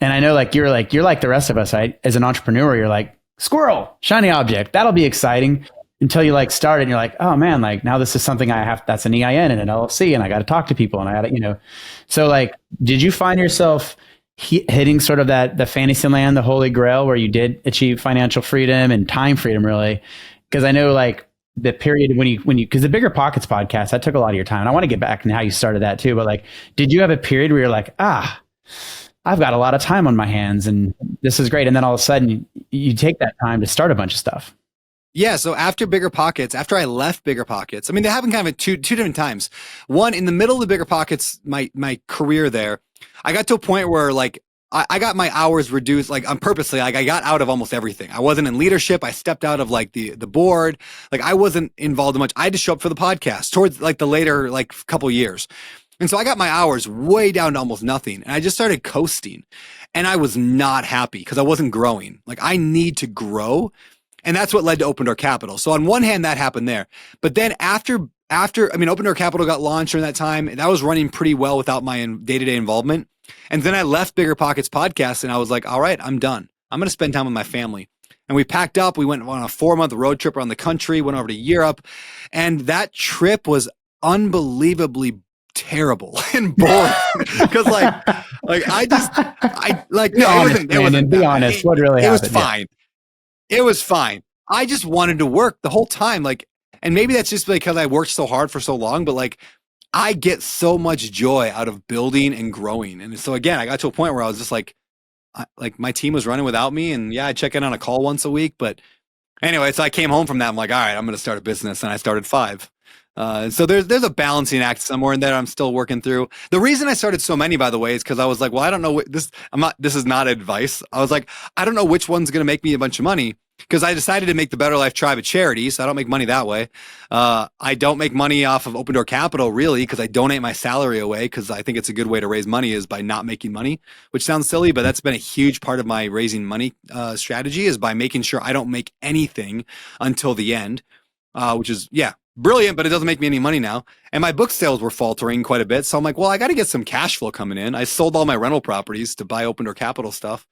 And I know you're like the rest of us, right? As an entrepreneur, you're like, squirrel, shiny object. That'll be exciting. Until you like start and you're like, oh man, like now this is something I have, that's an EIN and an LLC and I got to talk to people and I got to, so like, did you find yourself hitting sort of the fantasy land, the holy grail where you did achieve financial freedom and time freedom really? Because I know like the period when you, because the Bigger Pockets podcast, that took a lot of your time. And I want to get back and how you started that too. But like, did you have a period where you're like, I've got a lot of time on my hands and this is great. And then all of a sudden you take that time to start a bunch of stuff? Yeah, so after Bigger Pockets, after I left Bigger Pockets, I mean, they happened kind of at two different times. One, in the middle of the Bigger Pockets, my career there, I got to a point where like I got my hours reduced, like on purposely, like I got out of almost everything. I wasn't in leadership. I stepped out of like the board. Like I wasn't involved in much. I had to show up for the podcast towards like the later like couple years. And so I got my hours way down to almost nothing. And I just started coasting. And I was not happy because I wasn't growing. Like I need to grow. And that's what led to Open Door Capital. So on one hand, that happened there. But then after, I mean, Open Door Capital got launched during that time. And that was running pretty well without my day-to-day involvement. And then I left Bigger Pockets podcast and I was like, all right, I'm done. I'm going to spend time with my family. And we packed up. We went on a 4-month road trip around the country, went over to Europe. And that trip was unbelievably terrible and boring because be honest. What really happened? It was fine. It was fine. I just wanted to work the whole time. Like, and maybe that's just because I worked so hard for so long, but like I get so much joy out of building and growing. And so again, I got to a point where I was just like my team was running without me. And yeah, I check in on a call once a week. But anyway, so I came home from that. I'm like, all right, I'm going to start a business. And I started 5. So there's a balancing act somewhere in there I'm still working through. The reason I started so many, by the way, is because I was like, well, I don't know what this is not advice. I was like, I don't know which one's going to make me a bunch of money because I decided to make the Better Life Tribe a charity. So I don't make money that way. I don't make money off of Open Door Capital really because I donate my salary away because I think it's a good way to raise money is by not making money, which sounds silly, but that's been a huge part of my raising money strategy is by making sure I don't make anything until the end, which is, yeah. Brilliant, but it doesn't make me any money now. And my book sales were faltering quite a bit. So I'm like, well, I got to get some cash flow coming in. I sold all my rental properties to buy Open Door Capital stuff.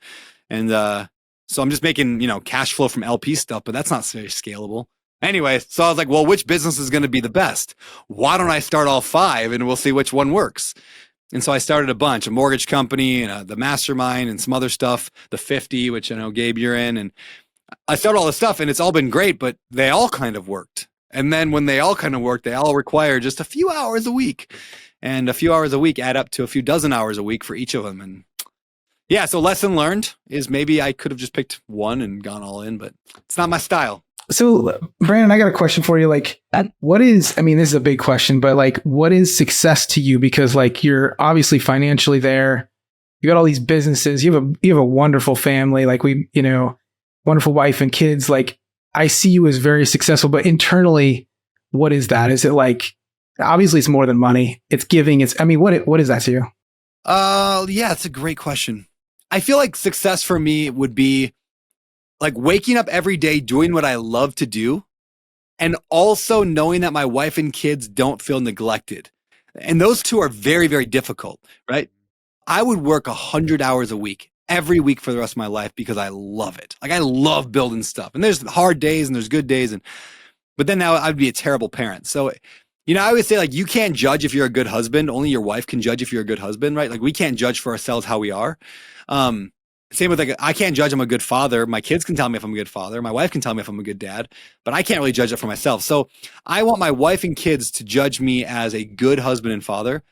And so I'm just making, cash flow from LP stuff, but that's not very scalable. Anyway, so I was like, well, which business is going to be the best? Why don't I start all 5 and we'll see which one works? And so I started a bunch, a mortgage company and the mastermind and some other stuff, the 50, which I know, Gabe, you're in. And I started all this stuff and it's all been great, but they all kind of worked. And then when they all kind of work, they all require just a few hours a week. And a few hours a week add up to a few dozen hours a week for each of them. And yeah, so lesson learned is maybe I could have just picked one and gone all in, but it's not my style. So Brandon, I got a question for you. Like, what is, I mean, this is a big question, but like, what is success to you? Because like, you're obviously financially there. You got all these businesses. You have a wonderful family. Like wonderful wife and kids. Like, I see you as very successful, but internally, what is that? Is it like, obviously it's more than money. It's giving. What is that to you? Yeah, it's a great question. I feel like success for me would be like waking up every day, doing what I love to do. And also knowing that my wife and kids don't feel neglected. And those two are very, very difficult, right? I would work 100 hours a week. Every week for the rest of my life because I love it. Like I love building stuff and there's hard days and there's good days. But then now I'd be a terrible parent. So, I always say like, you can't judge if you're a good husband. Only your wife can judge if you're a good husband, right? Like we can't judge for ourselves how we are. Same with like, I can't judge I'm a good father. My kids can tell me if I'm a good father. My wife can tell me if I'm a good dad, but I can't really judge it for myself. So I want my wife and kids to judge me as a good husband and father,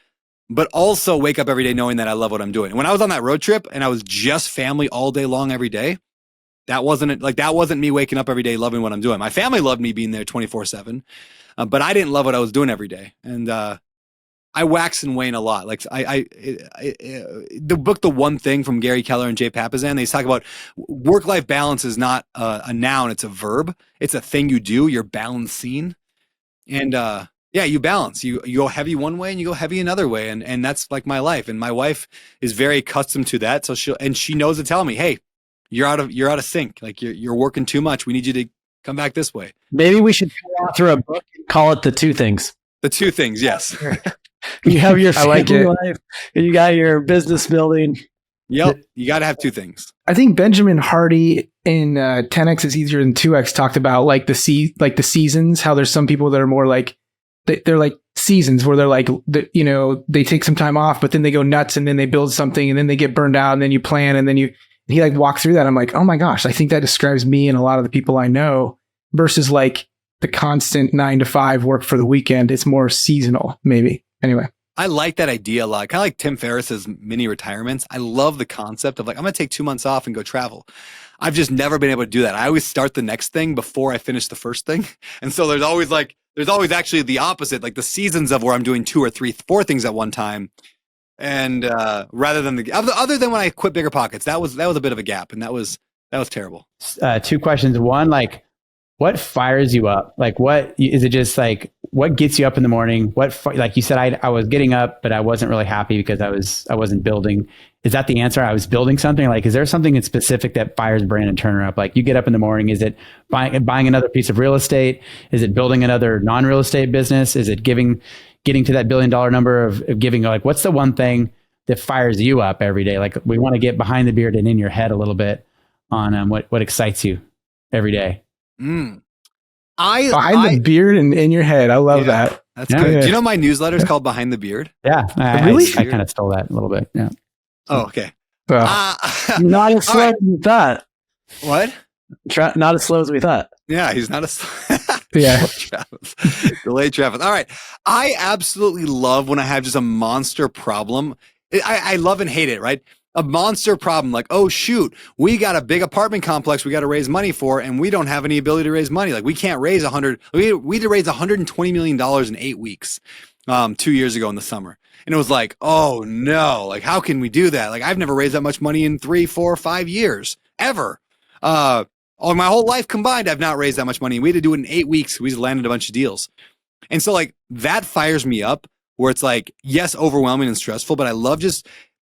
but also wake up every day knowing that I love what I'm doing. And when I was on that road trip and I was just family all day long, every day, that wasn't me waking up every day loving what I'm doing. My family loved me being there 24/7, but I didn't love what I was doing every day. And I wax and wane a lot. Like the book, The One Thing from Gary Keller and Jay Papasan, they talk about work-life balance is not a noun, it's a verb. It's a thing you do, you're balancing. And yeah, you balance. You go heavy one way and you go heavy another way. And that's like my life. And my wife is very accustomed to that. So she knows to tell me, hey, you're out of sync. Like you're working too much. We need you to come back this way. Maybe we should author a book and call it The 2 Things. The 2 things, yes. You have your like family life, and you got your business building. Yep. You got to have 2 things. I think Benjamin Hardy in 10X is easier than 2X talked about like the seasons, how there's some people that are more like, they're like seasons where they're like, they take some time off, but then they go nuts and then they build something and then they get burned out and then you plan and then he like walked through that. I'm like, oh my gosh, I think that describes me and a lot of the people I know versus like the constant 9 to 5 work for the weekend. It's more seasonal maybe. Anyway. I like that idea a lot. Kind of like Tim Ferriss's mini retirements. I love the concept of like, I'm going to take 2 months off and go travel. I've just never been able to do that. I always start the next thing before I finish the first thing. And so there's always actually the opposite, like the seasons of where I'm doing 2 or 3, 4 things at one time. And rather than other than when I quit Bigger Pockets, that was a bit of a gap, and that was terrible. 2 questions. One, like, what fires you up? Like, what is it? Just like, what gets you up in the morning? Like you said, I was getting up, but I wasn't really happy because I wasn't building. Is that the answer? I was building something. Like, is there something in specific that fires Brandon Turner up? Like, you get up in the morning. Is it buying another piece of real estate? Is it building another non-real estate business? Is it getting to that $1 billion number of giving? Like, what's the one thing that fires you up every day? Like, we want to get behind the beard and in your head a little bit on what excites you every day. Behind the beard and in your head. I love that. That's good. Yeah. Do you know my newsletter is called Behind the Beard? Yeah. Really? I kind of stole that a little bit. Yeah. Oh, okay. Not as slow as we thought. What? Not as slow as we thought. Yeah, he's not Yeah. Delayed Travis. All right. I absolutely love when I have just a monster problem. I love and hate it, right? A monster problem, like, oh shoot, we got a big apartment complex we got to raise money for, and we don't have any ability to raise money. Like, we can't raise we had to raise $120 million in 8 weeks 2 years ago in the summer. And it was like, oh no, like, how can we do that? Like, I've never raised that much money in 3, 4, 5 years, ever. My whole life combined, I've not raised that much money. We had to do it in 8 weeks. We just landed a bunch of deals. And so, like, that fires me up, where it's like, yes, overwhelming and stressful, but I love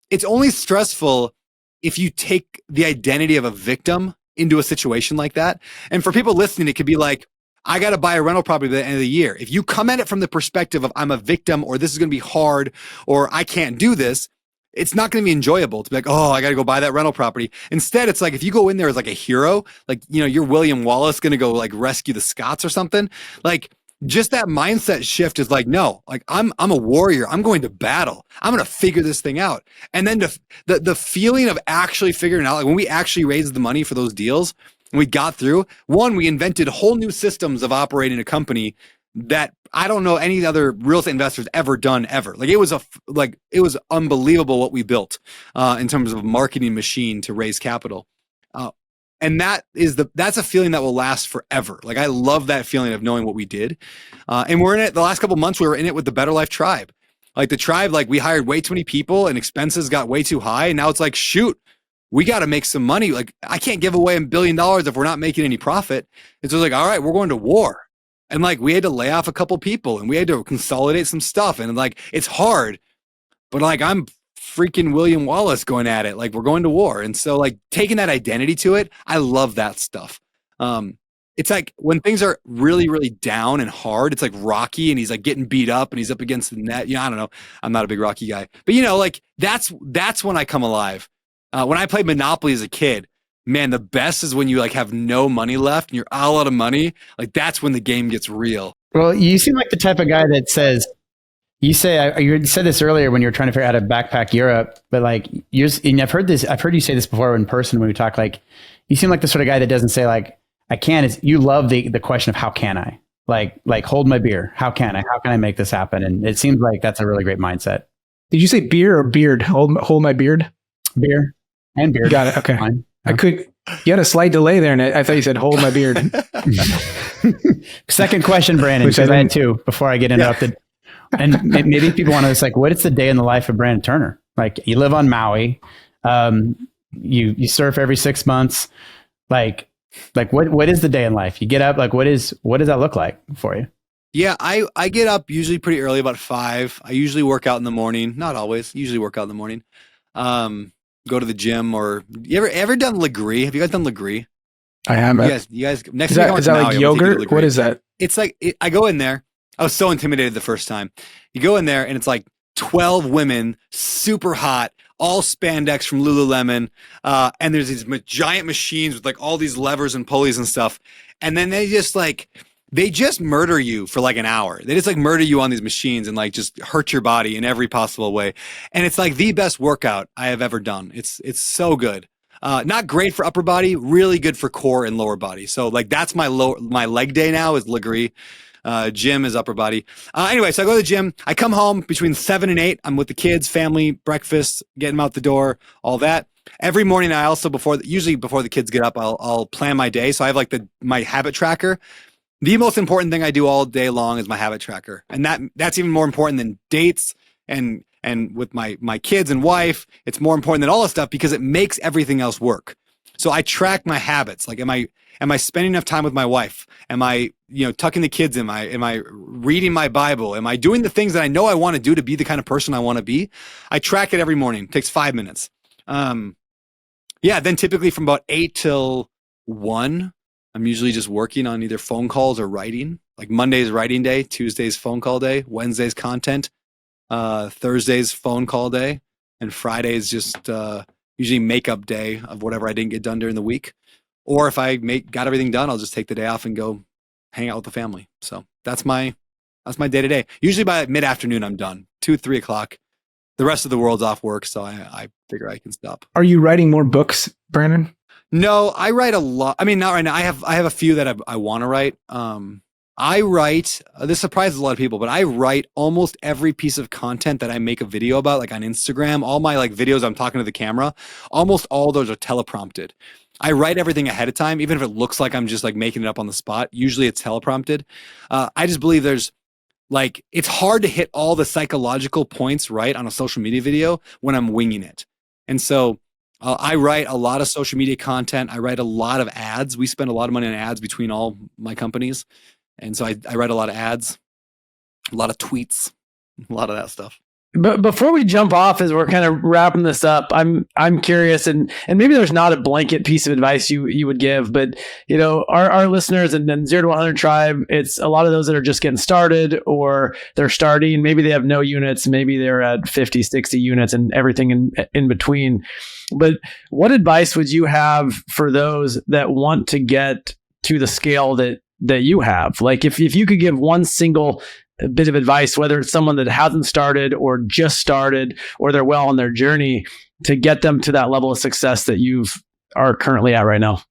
it's only stressful if you take the identity of a victim into a situation like that. And for people listening, it could be like, I got to buy a rental property by the end of the year. If you come at it from the perspective of I'm a victim, or this is going to be hard, or I can't do this, it's not going to be enjoyable to be like, oh, I got to go buy that rental property. Instead, it's like, if you go in there as like a hero, like, you know, you're William Wallace going to go like rescue the Scots or something, like, just that mindset shift is like, no, like, I'm a warrior. I'm going to battle. I'm going to figure this thing out. And then the feeling of actually figuring it out, like when we actually raised the money for those deals and we got through, one, we invented whole new systems of operating a company that I don't know any other real estate investors ever done ever. Like, it was unbelievable what we built in terms of a marketing machine to raise capital. And that's a feeling that will last forever. Like, I love that feeling of knowing what we did. And we're in it the last couple of months, we were in it with the Better Life Tribe. Like, the tribe, like, we hired way too many people and expenses got way too high. And now it's like, shoot, we got to make some money. Like, I can't give away $1 billion if we're not making any profit. And so it's like, all right, we're going to war. And like, we had to lay off a couple people and we had to consolidate some stuff. And like, it's hard, but like, I'm freaking William Wallace going at it. Like, we're going to war. And so, like, taking that identity to it, I love that stuff. It's like when things are really, really down and hard, it's like Rocky and he's like getting beat up and he's up against the net. You know, I don't know. I'm not a big Rocky guy, but you know, like, that's when I come alive. When I played Monopoly as a kid, man, the best is when you like have no money left and you're all out of money. Like, that's when the game gets real. Well, you seem like the type of guy that says, you said this earlier when you were trying to figure out how to backpack Europe, but like, and I've heard you say this before in person when we talk, like, you seem like the sort of guy that doesn't say like, I can. You love the question of how can I? Like hold my beer. How can I make this happen? And it seems like that's a really great mindset. Did you say beer or beard? Hold my beard? Beer and beard. Got it. Okay. Fine. You had a slight delay there, and I thought you said hold my beard. Second question, Brandon, because I had two before I get interrupted. And maybe people want to, it's like, what is the day in the life of Brandon Turner? Like, you live on Maui, you surf every 6 months. Like what is the day in life? You get up, like, what does that look like for you? Yeah, I get up usually pretty early, about 5. I usually work out in the morning. Not always. Usually work out in the morning. Go to the gym, or you ever done Legree? Have you guys done Legree? I haven't. You guys next is week that, is that like yogurt? What is that? It's like, I go in there. I was so intimidated the first time. You go in there and it's like 12 women, super hot, all spandex from Lululemon. And there's these giant machines with like all these levers and pulleys and stuff. And then they just murder you for like an hour. They just like murder you on these machines and like just hurt your body in every possible way. And it's like the best workout I have ever done. It's so good. Not great for upper body, really good for core and lower body. So like, that's my leg day now is Legree. Gym is upper body. Anyway, so I go to the gym. I come home between 7 and 8. I'm with the kids, family, breakfast, getting them out the door, all that. Every morning, I also usually before the kids get up, I'll plan my day. So I have like my habit tracker. The most important thing I do all day long is my habit tracker, and that's even more important than dates and with my kids and wife. It's more important than all this stuff because it makes everything else work. So I track my habits. Like, am I spending enough time with my wife? Am I, tucking the kids in? Am I reading my Bible? Am I doing the things that I know I want to do to be the kind of person I want to be? I track it every morning. It takes 5 minutes. Then typically from about 8 till 1, I'm usually just working on either phone calls or writing. Like Monday's writing day, Tuesday's phone call day, Wednesday's content, Thursday's phone call day, and Friday's just usually makeup day of whatever I didn't get done during the week. Or if I got everything done, I'll just take the day off and go hang out with the family. So that's my day to day. Usually by mid-afternoon, I'm done. 2, 3 o'clock. The rest of the world's off work, so I figure I can stop. Are you writing more books, Brandon? No, I write a lot. I mean, not right now. I have a few that I want to write. I write, this surprises a lot of people, but I write almost every piece of content that I make a video about, like on Instagram. All my like videos I'm talking to the camera, almost all those are teleprompted. I write everything ahead of time, even if it looks like I'm just like making it up on the spot. Usually it's teleprompted. I just believe it's hard to hit all the psychological points right on a social media video when I'm winging it. And so I write a lot of social media content. I write a lot of ads. We spend a lot of money on ads between all my companies. And so I write a lot of ads, a lot of tweets, a lot of that stuff. But before we jump off, as we're kind of wrapping this up, I'm curious, and maybe there's not a blanket piece of advice you would give, but our listeners and 0 to 100 Tribe, it's a lot of those that are just getting started, or they're starting. Maybe they have no units, maybe they're at 50, 60 units, and everything in between. But what advice would you have for those that want to get to the scale that you have? Like, if you could give one single bit of advice, whether it's someone that hasn't started or just started, or they're well on their journey, to get them to that level of success that you are currently at right now.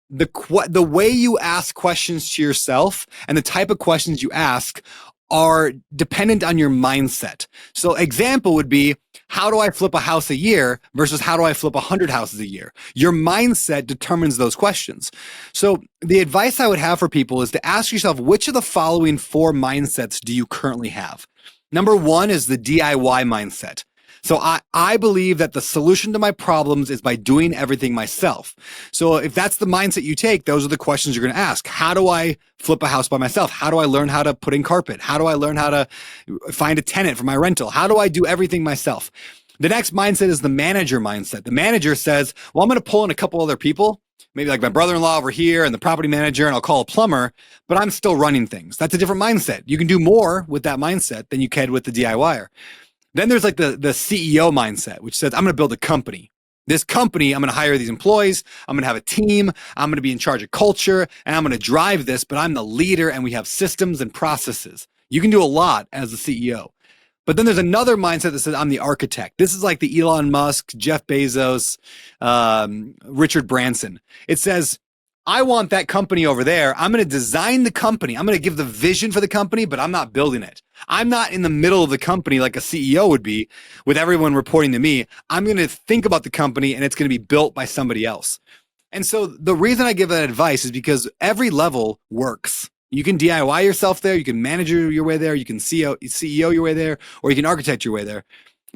The way you ask questions to yourself and the type of questions you ask are dependent on your mindset. So example would be, how do I flip a house a year versus how do I flip 100 houses a year? Your mindset determines those questions. So the advice I would have for people is to ask yourself, which of the following 4 mindsets do you currently have? Number 1 is the DIY mindset. So I believe that the solution to my problems is by doing everything myself. So if that's the mindset you take, those are the questions you're going to ask. How do I flip a house by myself? How do I learn how to put in carpet? How do I learn how to find a tenant for my rental? How do I do everything myself? The next mindset is the manager mindset. The manager says, well, I'm going to pull in a couple other people, maybe like my brother-in-law over here and the property manager, and I'll call a plumber, but I'm still running things. That's a different mindset. You can do more with that mindset than you can with the DIYer. Then there's like the CEO mindset, which says, I'm going to build a company. This company, I'm going to hire these employees. I'm going to have a team. I'm going to be in charge of culture, and I'm going to drive this, but I'm the leader, and we have systems and processes. You can do a lot as a CEO. But then there's another mindset that says, I'm the architect. This is like the Elon Musk, Jeff Bezos, Richard Branson. It says, I want that company over there. I'm going to design the company. I'm going to give the vision for the company, but I'm not building it. I'm not in the middle of the company like a CEO would be with everyone reporting to me. I'm going to think about the company, and it's going to be built by somebody else. And so the reason I give that advice is because every level works. You can DIY yourself there. You can manage your way there. You can CEO your way there, or you can architect your way there.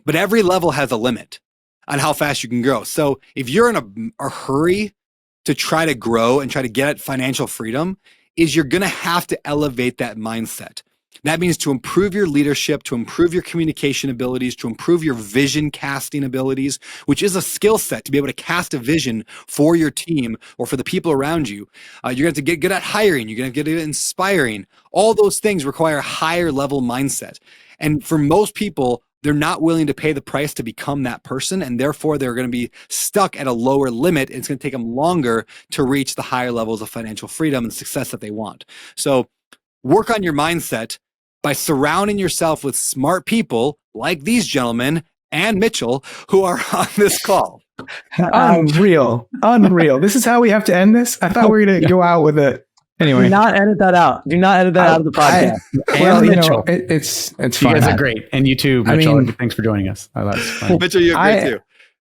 But every level has a limit on how fast you can grow. So if you're in a hurry to try to grow and try to get at financial freedom, is you're going to have to elevate that mindset. That means to improve your leadership, to improve your communication abilities, to improve your vision casting abilities, which is a skill set to be able to cast a vision for your team or for the people around you. You're going to have to get good at hiring. You're going to get good at inspiring. All those things require a higher level mindset. And for most people, they're not willing to pay the price to become that person, and therefore they're going to be stuck at a lower limit. And it's going to take them longer to reach the higher levels of financial freedom and success that they want. So work on your mindset by surrounding yourself with smart people like these gentlemen and Mitchell who are on this call. Unreal. This is how we have to end this? I thought we were going to go out with Anyway, Do not edit that out. Do not edit that out of the podcast. well, you know, Mitchell. it's You fine. guys are great, and you too, I Mitchell. mean- Thanks for joining us. Oh, that's fun. Mitchell, you're great I- too.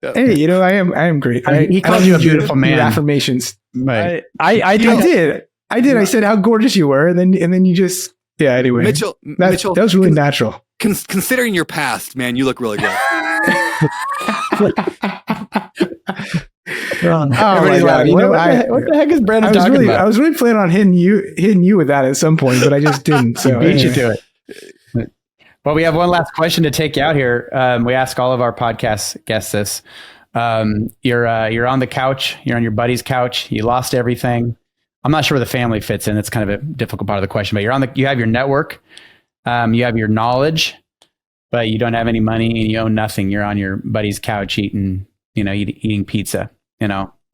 Yeah. Hey, you know, I am great. I mean, he called don't you a need beautiful your man. Affirmations. Right. I do. I did. I said how gorgeous you were, and then you just Anyway, Mitchell, that was really natural. Considering your past, man, you look really good. Oh my Everybody's God! laughing. You know, What the heck is Brandon I was talking really, about? I was really planning on hitting you with that at some point, but I just didn't. So Beat you anyway. to it. Well, we have one last question to take you out here. We ask all of our podcast guests this. You're on the couch. You're on your buddy's couch. You lost everything. I'm not sure where the family fits in. It's kind of a difficult part of the question. But you have your network. You have your knowledge, but you don't have any money and you own nothing. You're on your buddy's couch eating pizza.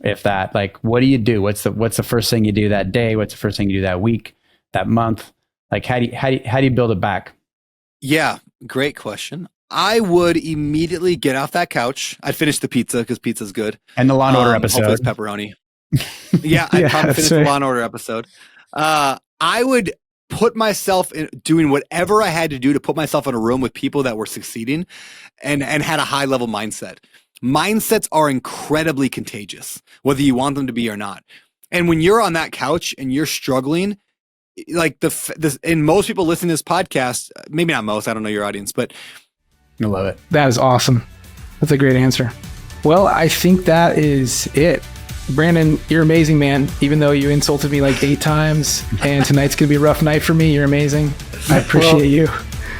If that, like, what do you do? What's the first thing you do that day? What's the first thing you do that week, that month? Like, how do you build it back? Yeah, great question. I would immediately get off that couch. I'd finish the pizza because pizza's good. And the Law and Order Hopefully episode. it's pepperoni. Yeah, I'd Yeah, probably that's finish the right. Law and Order episode. I would put myself in doing whatever I had to do to put myself in a room with people that were succeeding and had a high level mindset. Mindsets are incredibly contagious, whether you want them to be or not. And when you're on that couch and you're struggling, like and most people listening to this podcast, maybe not most, I don't know your audience, but I love it. That is awesome. That's a great answer. Well, I think that is it. Brandon, you're amazing, man. Even though you insulted me like 8 times, and tonight's gonna be a rough night for me, you're amazing. I appreciate you.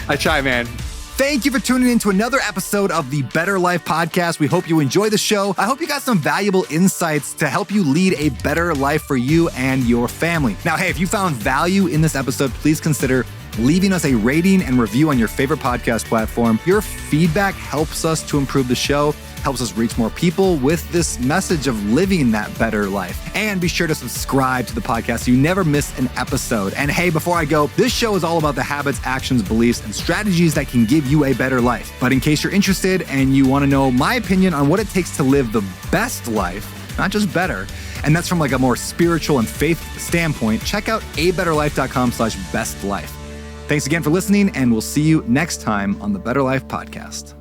I try, man. Thank you for tuning in to another episode of the Better Life Podcast. We hope you enjoy the show. I hope you got some valuable insights to help you lead a better life for you and your family. Now, hey, if you found value in this episode, please consider leaving us a rating and review on your favorite podcast platform. Your feedback helps us to improve the show, helps us reach more people with this message of living that better life. And be sure to subscribe to the podcast so you never miss an episode. And hey, before I go, this show is all about the habits, actions, beliefs, and strategies that can give you a better life. But in case you're interested and you want to know my opinion on what it takes to live the best life, not just better, and that's from like a more spiritual and faith standpoint, check out abetterlife.com/bestlife. Thanks again for listening, and we'll see you next time on the Better Life Podcast.